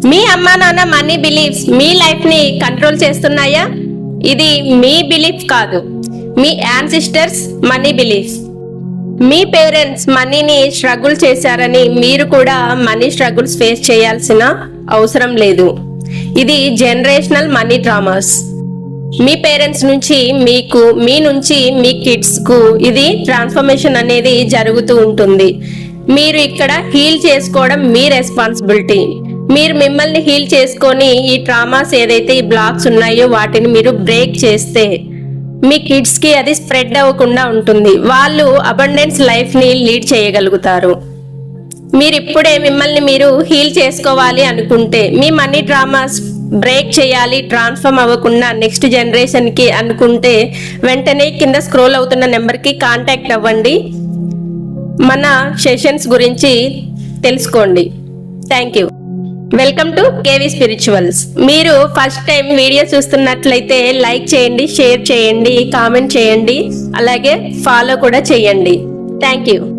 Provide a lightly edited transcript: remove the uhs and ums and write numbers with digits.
మీ అమ్మా నాన్న money beliefs మీ life ని కంట్రోల్ చేస్తున్నాయా? ఇది మీ బిలీఫ్ కాదు, మీ యాన్సిస్టర్స్ మనీ బిలీఫ్స్. మీ పేరెంట్స్ మనీని స్ట్రగుల్ చేశారని మీరు కూడా మనీ స్ట్రగుల్స్ ఫేస్ చేయాల్సిన అవసరం లేదు. ఇది జనరేషనల్ మనీ డ్రామాస్. మీ పేరెంట్స్ నుంచి మీకు, మీ నుంచి మీ కిడ్స్ కు ఇది ట్రాన్స్ఫర్మేషన్ అనేది జరుగుతూ ఉంటుంది. మీరు ఇక్కడ హీల్ చేసుకోవడం మీ రెస్పాన్సిబిలిటీ. మీరు మిమ్మల్ని హీల్ చేసుకొని ఈ ట్రామాస్ ఏదైతే ఈ బ్లాక్స్ ఉన్నాయో వాటిని మీరు బ్రేక్ చేస్తే మీ కిడ్స్ కి అది స్ప్రెడ్ అవ్వకుండా ఉంటుంది. వాళ్ళు అబండెన్స్ లైఫ్ ని లీడ్ చేయగలుగుతారు. మీరు ఇప్పుడే మిమ్మల్ని మీరు హీల్ చేసుకోవాలి అనుకుంటే, మీ మనీ డ్రామాస్ బ్రేక్ చేయాలి, ట్రాన్స్ఫార్మ్ అవ్వకుండా నెక్స్ట్ జనరేషన్ కి అనుకుంటే, వెంటనే కింద స్క్రోల్ అవుతున్న నెంబర్ కి కాంటాక్ట్ అవ్వండి. మన సెషన్స్ గురించి తెలుసుకోండి. Thank you. Welcome to KV spirituals. మీరు ఫస్ట్ టైం వీడియో చూస్తున్నట్లయితే లైక్ చేయండి, షేర్ చేయండి, కామెంట్ చేయండి, అలాగే ఫాలో కూడా చేయండి. Thank you.